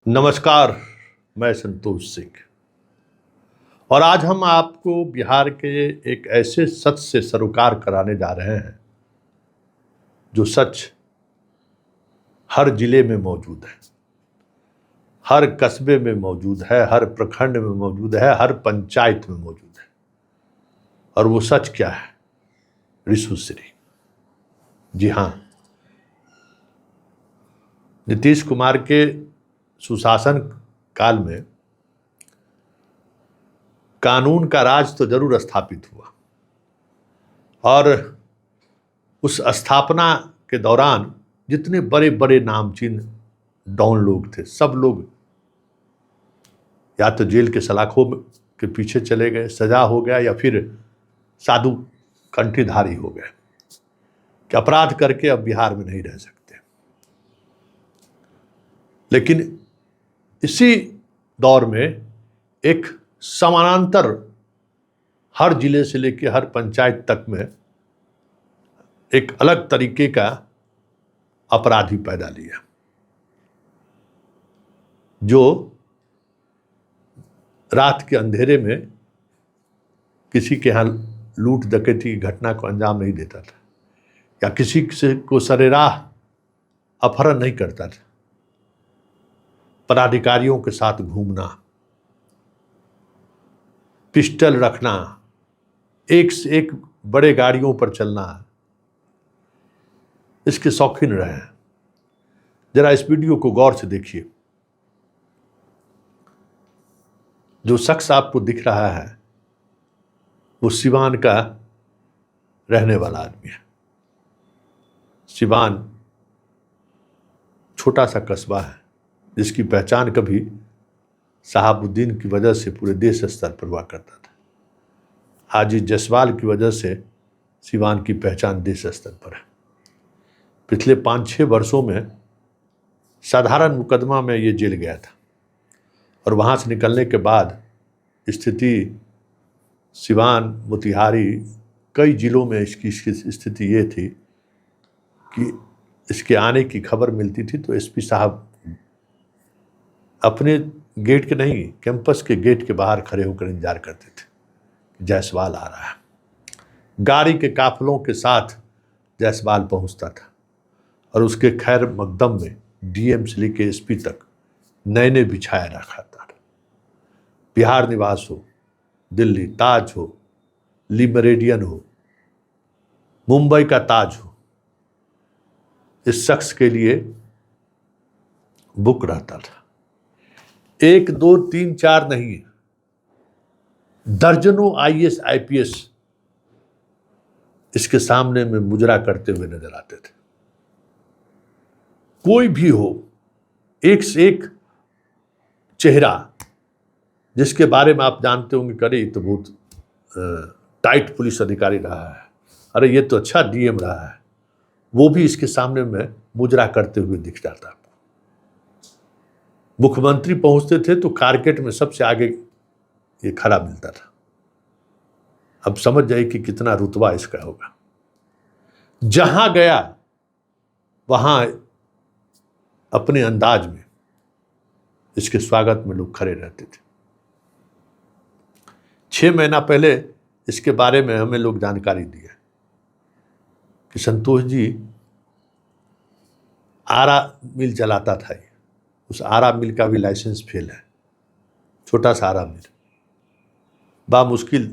नमस्कार। मैं संतोष सिंह और आज हम आपको बिहार के एक ऐसे सच से सरोकार कराने जा रहे हैं जो सच हर जिले में मौजूद है, हर कस्बे में मौजूद है, हर प्रखंड में मौजूद है, हर पंचायत में मौजूद है। और वो सच क्या है? रिशुश्री। जी हाँ, नीतीश कुमार के सुशासन काल में कानून का राज तो जरूर स्थापित हुआ और उस स्थापना के दौरान जितने बड़े बड़े नामचीन डॉन लोग थे, सब लोग या तो जेल के सलाखों के पीछे चले गए, सजा हो गया, या फिर साधु कंठीधारी हो गए कि अपराध करके अब बिहार में नहीं रह सकते। लेकिन इसी दौर में एक समानांतर हर जिले से लेकर हर पंचायत तक में एक अलग तरीके का अपराधी पैदा लिया, जो रात के अंधेरे में किसी के यहाँ लूट डकैती की घटना को अंजाम नहीं देता था या किसी से को सरेराह अपहरण नहीं करता था। पदाधिकारियों के साथ घूमना, पिस्टल रखना, एक से एक बड़े गाड़ियों पर चलना, इसके शौकीन रहे हैं। जरा इस वीडियो को गौर से देखिए। जो शख्स आपको दिख रहा है वो सिवान का रहने वाला आदमी है। सिवान छोटा सा कस्बा है जिसकी पहचान कभी शहाबुद्दीन की वजह से पूरे देश स्तर पर हुआ करता था। हाजी जसवाल की वजह से सिवान की पहचान देश स्तर पर है। पिछले 5-6 वर्षों में साधारण मुकदमा में ये जेल गया था और वहाँ से निकलने के बाद स्थिति सिवान, मोतिहारी, कई जिलों में इसकी स्थिति ये थी कि इसके आने की खबर मिलती थी तो एसपी साहब अपने गेट के नहीं, कैंपस के गेट के बाहर खड़े होकर इंतजार करते थे। जायसवाल आ रहा है। गाड़ी के काफिलों के साथ जायसवाल पहुंचता था और उसके खैर मकदम में डीएम से लेकर एसपी तक नैने बिछाया रखा था। बिहार निवास हो, दिल्ली ताज हो, ली मेरिडियन हो, मुंबई का ताज हो, इस शख्स के लिए बुक रहता था। 1, 2, 3, 4 नहीं, दर्जनों आईएएस आईपीएस इसके सामने में मुजरा करते हुए नजर आते थे। कोई भी हो, एक से एक चेहरा जिसके बारे में आप जानते होंगे, करे तो बहुत टाइट पुलिस अधिकारी रहा है, अरे ये तो अच्छा डीएम रहा है, वो भी इसके सामने में मुजरा करते हुए दिख जाता। मुख्यमंत्री पहुंचते थे तो कारकेट में सबसे आगे ये खड़ा मिलता था। अब समझ जाइए कि कितना रुतबा इसका होगा। जहां गया वहां अपने अंदाज में इसके स्वागत में लोग खड़े रहते थे। 6 महीना पहले इसके बारे में हमें लोग जानकारी दिया कि संतोष जी आरा मिल चलाता था। उस आरा मिल का भी लाइसेंस फेल है। छोटा सा आरा मिल, बामुश्किल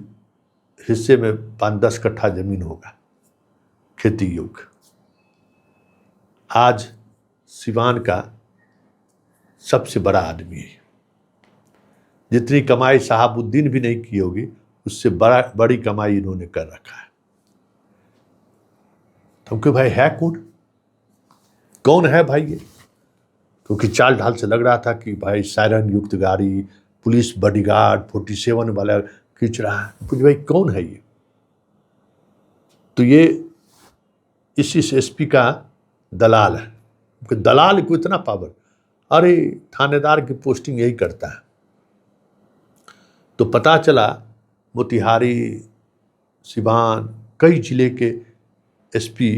हिस्से में 5-10 कट्ठा जमीन होगा खेती योग्य। आज सिवान का सबसे बड़ा आदमी है। जितनी कमाई शहाबुद्दीन भी नहीं की होगी उससे बड़ी कमाई इन्होंने कर रखा है। तुमके भाई है कौन है भाई ये? क्योंकि चाल ढाल से लग रहा था कि भाई सायरन युक्त गाड़ी, पुलिस बॉडीगार्ड, 47 वाला खींच रहा है। पूछ भाई कौन है ये? तो ये इस एसपी का दलाल है। दलाल को इतना पावर, अरे थानेदार की पोस्टिंग यही करता है। तो पता चला मोतिहारी, सिवान, कई जिले के एसपी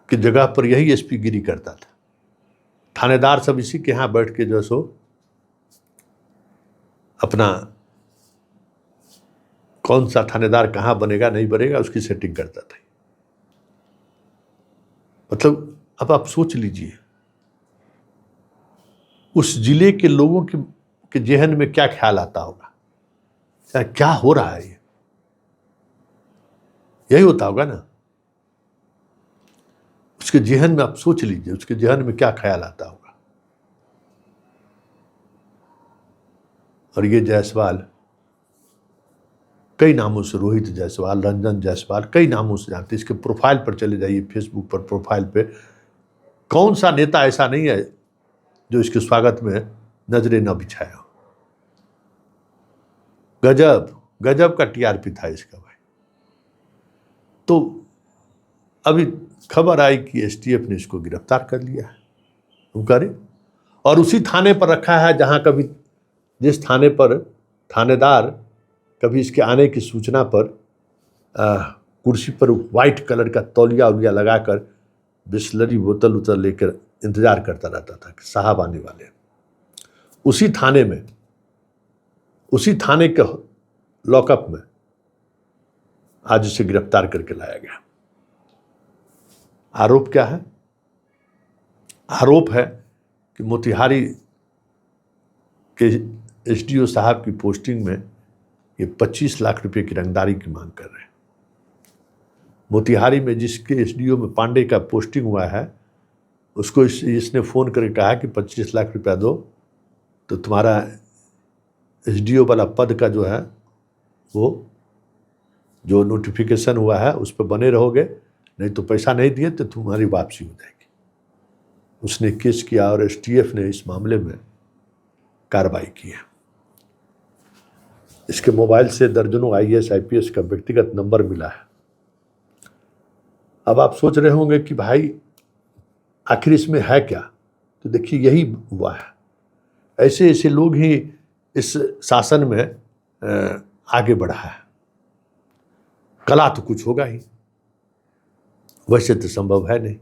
की जगह पर यही एसपी गिरी करता था। थानेदार सब इसी के यहाँ बैठ के जो सो अपना कौन सा थानेदार कहाँ बनेगा नहीं बनेगा उसकी सेटिंग करता था। मतलब अब आप सोच लीजिए उस जिले के लोगों के जहन में क्या ख्याल आता होगा, क्या हो रहा है, ये यही होता होगा ना। उसके जहन में आप सोच लीजिए उसके जहन में क्या ख्याल आता होगा। और ये जायसवाल कई नामों से, रोहित जायसवाल, रंजन जायसवाल, कई नामों से जानते। इसके प्रोफाइल पर चले जाइए, फेसबुक पर प्रोफाइल पे कौन सा नेता ऐसा नहीं है जो इसके स्वागत में नजरें न बिछाया हो। गजब गजब का टीआरपी था इसका भाई। तो अभी खबर आई कि एसटीएफ ने इसको गिरफ्तार कर लिया है, तुम करे, और उसी थाने पर रखा है जहां कभी जिस थाने पर थानेदार कभी इसके आने की सूचना पर कुर्सी पर वाइट कलर का तौलिया उलिया लगाकर बिस्लरी बोतल उतल लेकर इंतजार करता रहता था कि साहब आने वाले। उसी थाने में, उसी थाने के लॉकअप में आज इसे गिरफ्तार करके लाया गया। आरोप क्या है? आरोप है कि मोतिहारी के एसडीओ साहब की पोस्टिंग में ये 25 लाख रुपए की रंगदारी की मांग कर रहे हैं। मोतिहारी में जिसके एसडीओ में पांडे का पोस्टिंग हुआ है उसको इसने फ़ोन करके कहा कि 25 लाख रुपया दो तो तुम्हारा एसडीओ वाला पद का जो है वो जो नोटिफिकेशन हुआ है उस पर बने रहोगे, नहीं तो पैसा नहीं दिए तो तुम्हारी वापसी हो जाएगी। उसने केस किया और एसटीएफ ने इस मामले में कार्रवाई की है। इसके मोबाइल से दर्जनों आईएएस आईपीएस का व्यक्तिगत नंबर मिला है। अब आप सोच रहे होंगे कि भाई आखिर इसमें है क्या, तो देखिए यही हुआ है। ऐसे ऐसे लोग ही इस शासन में आगे बढ़ा है। कला तो कुछ होगा ही, वैसे तो संभव है नहीं।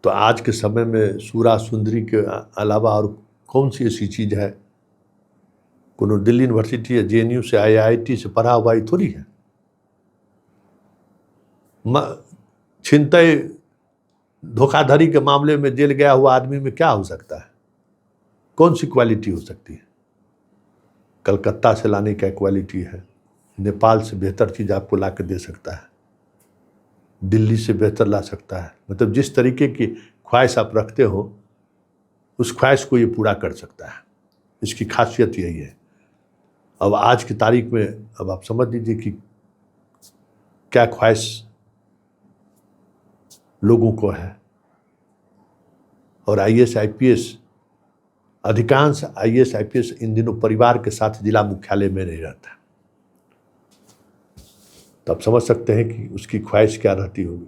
तो आज के समय में सूरा सुंदरी के अलावा और कौन सी ऐसी चीज़ है? कोनो दिल्ली यूनिवर्सिटी या जेएनयू से आईआईटी से पढ़ा हुआ ही थोड़ी है। छिनतई धोखाधड़ी के मामले में जेल गया हुआ आदमी में क्या हो सकता है? कौन सी क्वालिटी हो सकती है? कलकत्ता से लाने का क्वालिटी है, नेपाल से बेहतर चीज़ आपको ला के दे सकता है, दिल्ली से बेहतर ला सकता है। मतलब जिस तरीके की ख्वाहिश आप रखते हो उस ख्वाहिश को ये पूरा कर सकता है। इसकी खासियत यही है। अब आज की तारीख में अब आप समझ लीजिए कि क्या ख्वाहिश लोगों को है। और आईएएस आईपीएस, अधिकांश आईएएस आईपीएस इन दिनों परिवार के साथ जिला मुख्यालय में नहीं रहता। तो आप समझ सकते हैं कि उसकी ख्वाहिश क्या रहती होगी।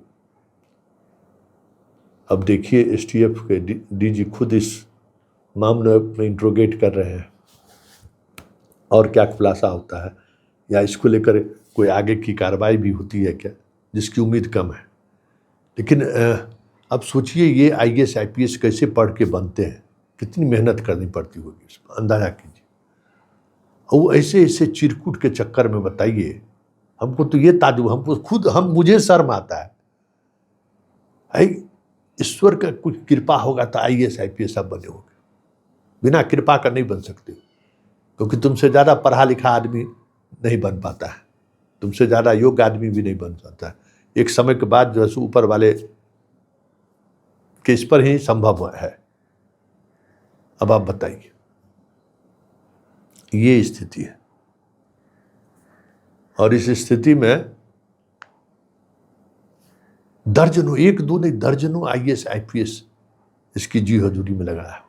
अब देखिए एसटीएफ के डीजी खुद इस मामले में इंट्रोगेट कर रहे हैं और क्या खुलासा होता है, या इसको लेकर कोई आगे की कार्रवाई भी होती है क्या, जिसकी उम्मीद कम है। लेकिन अब सोचिए ये आईएएस आईपीएस कैसे पढ़ के बनते हैं, कितनी मेहनत करनी पड़ती होगी, इस पर अंदाजा कीजिए। और वो ऐसे ऐसे चिरकुट के चक्कर में, बताइए हमको तो ये ताजुब, हमको खुद मुझे शर्म आता है। भाई ईश्वर का कुछ कृपा होगा तो आईएएस आईपीएस आप बने होगे, बिना कृपा का नहीं बन सकते, क्योंकि तुमसे ज़्यादा पढ़ा लिखा आदमी नहीं बन पाता है, तुमसे ज़्यादा योग्य आदमी भी नहीं बन पाता है। एक समय के बाद जो है ऊपर वाले के इस पर ही संभव है। अब आप बताइए, ये स्थिति है। और इस स्थिति में दर्जनों, एक दो नहीं दर्जनों आईएएस आईपीएस इसकी जी हजूरी में लगा है।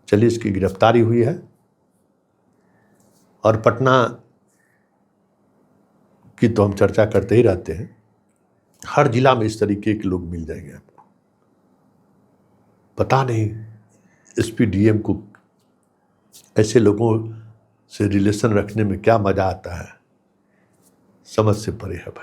चलिए इसकी गिरफ्तारी हुई है और पटना की तो हम चर्चा करते ही रहते हैं। हर जिला में इस तरीके के लोग मिल जाएंगे आपको। पता नहीं एसपी डीएम को ऐसे लोगों से रिलेशन रखने में क्या मजा आता है, समझ से परे है भाई।